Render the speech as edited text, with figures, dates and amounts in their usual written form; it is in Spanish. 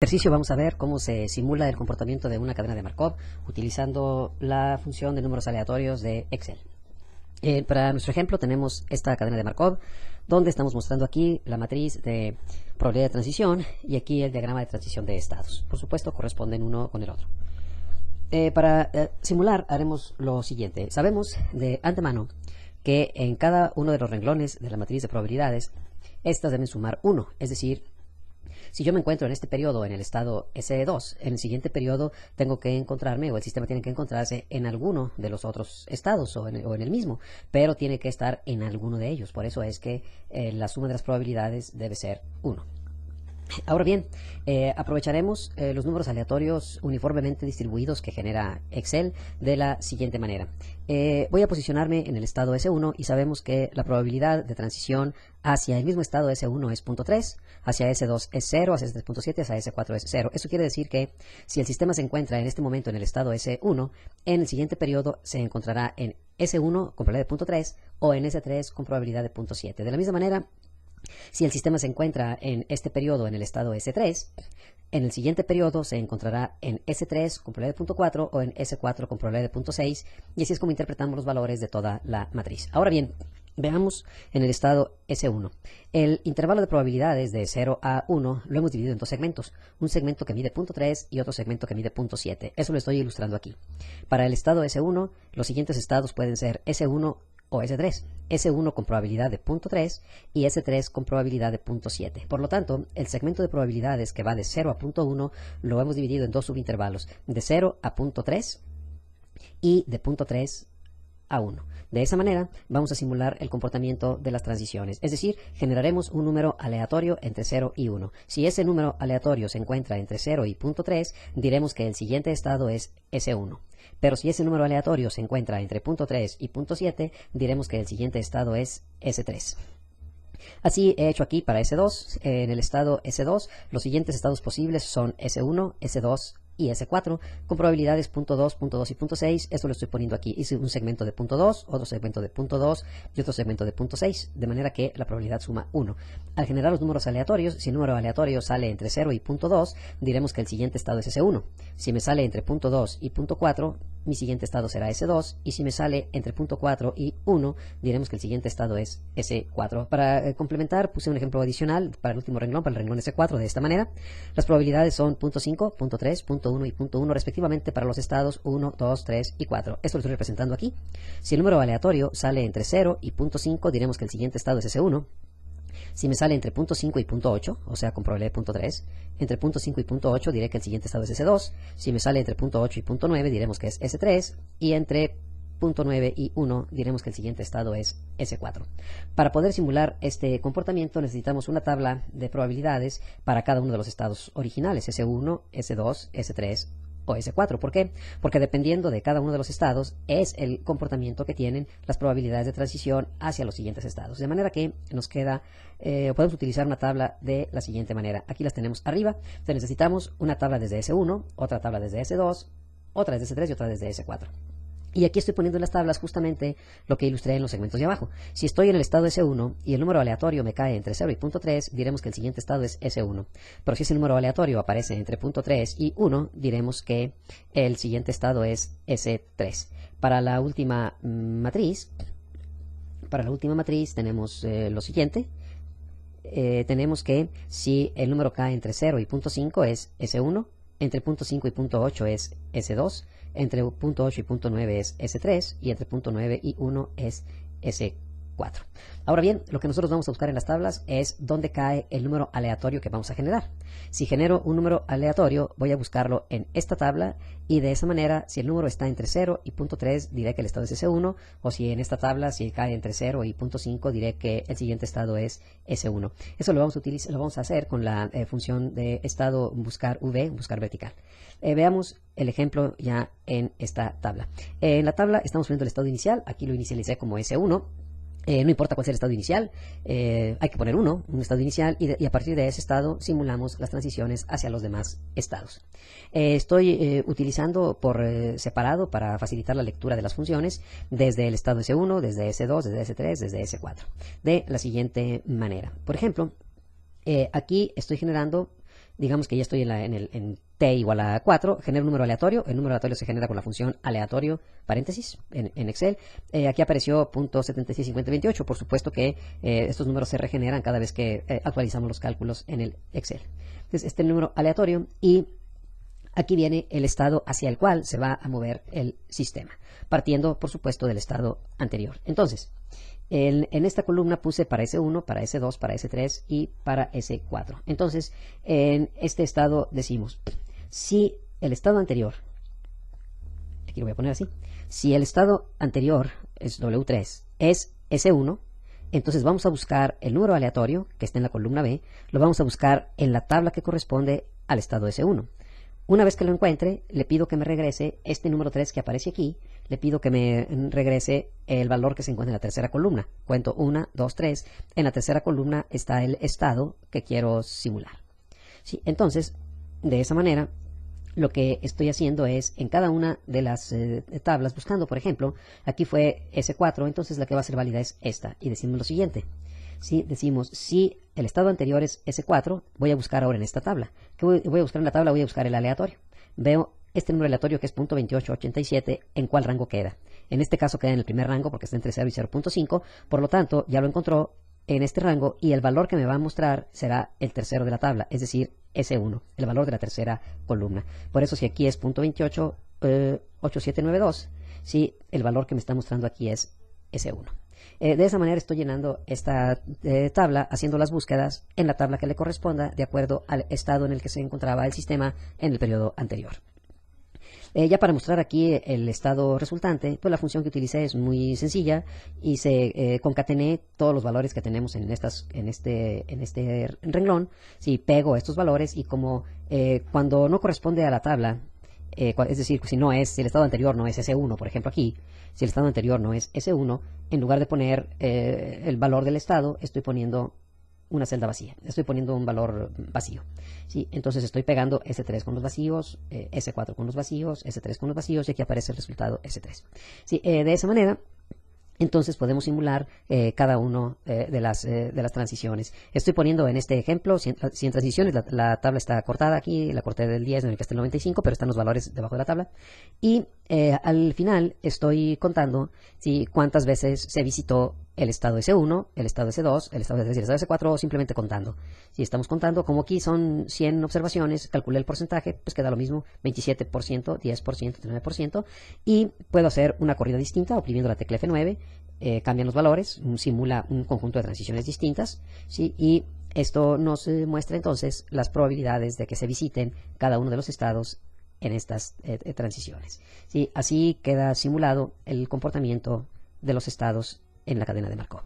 Ejercicio vamos a ver cómo se simula el comportamiento de una cadena de Markov utilizando la función de números aleatorios de Excel. Para nuestro ejemplo tenemos esta cadena de Markov donde estamos mostrando aquí la matriz de probabilidad de transición y aquí el diagrama de transición de estados. Por supuesto corresponden uno con el otro. Para simular haremos lo siguiente. Sabemos de antemano que en cada uno de los renglones de la matriz de probabilidades estas deben sumar 1, es decir, si yo me encuentro en este periodo en el estado S2, en el siguiente periodo tengo que encontrarme, o el sistema tiene que encontrarse en alguno de los otros estados o en el mismo, pero tiene que estar en alguno de ellos. Por eso es que la suma de las probabilidades debe ser 1. Ahora bien, aprovecharemos los números aleatorios uniformemente distribuidos que genera Excel de la siguiente manera. Voy a posicionarme en el estado S1 y sabemos que la probabilidad de transición hacia el mismo estado S1 es 0.3, hacia S2 es 0, hacia S3.7, hacia S4 es 0. Eso quiere decir que si el sistema se encuentra en este momento en el estado S1, en el siguiente periodo se encontrará en S1 con probabilidad de 0.3 o en S3 con probabilidad de 0.7. De la misma manera, si el sistema se encuentra en este periodo en el estado S3, en el siguiente periodo se encontrará en S3 con probabilidad de 0.4 o en S4 con probabilidad de 0.6, y así es como interpretamos los valores de toda la matriz. Ahora bien, veamos en el estado S1. El intervalo de probabilidades de 0 a 1 lo hemos dividido en dos segmentos. Un segmento que mide 0.3 y otro segmento que mide 0.7. Eso lo estoy ilustrando aquí. Para el estado S1, los siguientes estados pueden ser S1 o S3. S1 con probabilidad de 0.3 y S3 con probabilidad de 0.7. Por lo tanto, el segmento de probabilidades que va de 0 a 0.1 lo hemos dividido en dos subintervalos, de 0 a 0.3 y de 0.3 a 1. De esa manera vamos a simular el comportamiento de las transiciones, es decir, generaremos un número aleatorio entre 0 y 1. Si ese número aleatorio se encuentra entre 0 y 0.3, diremos que el siguiente estado es S1. Pero si ese número aleatorio se encuentra entre 0.3 y 0.7, diremos que el siguiente estado es S3. Así he hecho aquí para S2. En el estado S2, los siguientes estados posibles son S1, S2 y S4, con probabilidades 0.2, 0.2 y 0.6. Esto lo estoy poniendo aquí. Hice un segmento de 0.2, otro segmento de 0.2 y otro segmento de 0.6, de manera que la probabilidad suma 1. Al generar los números aleatorios, si el número aleatorio sale entre 0 y 0.2, diremos que el siguiente estado es S1. Si me sale entre 0.2 y 0.4, mi siguiente estado será S2, y si me sale entre 0.4 y 1, diremos que el siguiente estado es S4. Para complementar, puse un ejemplo adicional para el último renglón, para el renglón S4, de esta manera. Las probabilidades son 0.5, 0.3, 0.1 y 0.1 respectivamente para los estados 1, 2, 3 y 4. Esto lo estoy representando aquí. Si el número aleatorio sale entre 0 y 0.5, diremos que el siguiente estado es S1. Si me sale entre 0.5 y 0.8, o sea, con probabilidad de 0.3, entre 0.5 y 0.8 diré que el siguiente estado es S2. Si me sale entre 0.8 y 0.9, diremos que es S3. Y entre 0.9 y 1 diremos que el siguiente estado es S4. Para poder simular este comportamiento necesitamos una tabla de probabilidades para cada uno de los estados originales, S1, S2, S3 o S4. ¿Por qué? Porque dependiendo de cada uno de los estados es el comportamiento que tienen las probabilidades de transición hacia los siguientes estados. De manera que nos queda, podemos utilizar una tabla de la siguiente manera. Aquí las tenemos arriba. Entonces necesitamos una tabla desde S1, otra tabla desde S2, otra desde S3 y otra desde S4. Y aquí estoy poniendo en las tablas justamente lo que ilustré en los segmentos de abajo. Si estoy en el estado S1 y el número aleatorio me cae entre 0 y 0.3, diremos que el siguiente estado es S1. Pero si ese número aleatorio aparece entre 0.3 y 1, diremos que el siguiente estado es S3. Para la última matriz tenemos lo siguiente. Tenemos que si el número cae entre 0 y 0.5 es S1, entre 0.5 y 0.8 es S2, entre 0.8 y 0.9 es S3 y entre 0.9 y 1 es S4. Ahora bien, lo que nosotros vamos a buscar en las tablas es dónde cae el número aleatorio que vamos a generar. Si genero un número aleatorio, voy a buscarlo en esta tabla y de esa manera, si el número está entre 0 y 0.3, diré que el estado es S1, o si en esta tabla, si cae entre 0 y 0.5, diré que el siguiente estado es S1. Eso lo vamos a utilizar, lo vamos a hacer con la función de estado buscar V, buscar vertical. Veamos el ejemplo ya en esta tabla. En la tabla estamos poniendo el estado inicial, aquí lo inicialicé como S1. No importa cuál sea el estado inicial, hay que poner un estado inicial, y a partir de ese estado simulamos las transiciones hacia los demás estados. Estoy utilizando por separado para facilitar la lectura de las funciones desde el estado S1, desde S2, desde S3, desde S4, de la siguiente manera. Por ejemplo, aquí estoy generando digamos que ya estoy en t igual a 4, genero un número aleatorio. El número aleatorio se genera con la función aleatorio, paréntesis, en Excel. Aquí apareció .765028. Por supuesto que estos números se regeneran cada vez que actualizamos los cálculos en el Excel. Entonces, este número aleatorio, y aquí viene el estado hacia el cual se va a mover el sistema, partiendo, por supuesto, del estado anterior. Entonces, en esta columna puse para S1, para S2, para S3 y para S4. Entonces, en este estado decimos, si el estado anterior, aquí lo voy a poner así, si el estado anterior es W3, es S1, entonces vamos a buscar el número aleatorio que está en la columna B, lo vamos a buscar en la tabla que corresponde al estado S1. Una vez que lo encuentre, le pido que me regrese este número 3 que aparece aquí, le pido que me regrese el valor que se encuentra en la tercera columna. Cuento 1, 2, 3. En la tercera columna está el estado que quiero simular. ¿Sí? Entonces, de esa manera, lo que estoy haciendo es en cada una de las tablas, buscando, por ejemplo, aquí fue S4, entonces la que va a ser válida es esta. Y decimos lo siguiente. Si decimos, si el estado anterior es S4, voy a buscar ahora en esta tabla. ¿Qué voy a buscar en la tabla? Voy a buscar el aleatorio. Veo este número aleatorio que es .2887, ¿en cuál rango queda? En este caso queda en el primer rango porque está entre 0 y 0.5, por lo tanto ya lo encontró en este rango y el valor que me va a mostrar será el tercero de la tabla, es decir, S1, el valor de la tercera columna. Por eso si aquí es .288792, sí, el valor que me está mostrando aquí es S1. De esa manera estoy llenando esta tabla, haciendo las búsquedas en la tabla que le corresponda de acuerdo al estado en el que se encontraba el sistema en el periodo anterior. Ya para mostrar aquí el estado resultante, pues la función que utilicé es muy sencilla y se concatené todos los valores que tenemos en este renglón. Si pego estos valores y como cuando no corresponde a la tabla, es decir, si el estado anterior no es S1, por ejemplo aquí, si el estado anterior no es S1, en lugar de poner el valor del estado, estoy poniendo una celda vacía, estoy poniendo un valor vacío. ¿Sí? Entonces estoy pegando S3 con los vacíos, S4 con los vacíos, S3 con los vacíos y aquí aparece el resultado S3. ¿Sí? De esa manera, entonces podemos simular cada uno de las transiciones. Estoy poniendo en este ejemplo 100 transiciones, la tabla está cortada aquí, la corté del 10 en el que está el 95, pero están los valores debajo de la tabla. Y al final estoy contando cuántas veces se visitó el estado S1, el estado S2, el estado S3 y el estado S4, o simplemente contando. Si estamos contando, como aquí son 100 observaciones, calculé el porcentaje, pues queda lo mismo, 27%, 10%, 39%, y puedo hacer una corrida distinta oprimiendo la tecla F9, cambian los valores, simula un conjunto de transiciones distintas, ¿sí? Y esto nos muestra entonces las probabilidades de que se visiten cada uno de los estados en estas transiciones. ¿Sí? Así queda simulado el comportamiento de los estados en la cadena de Markov.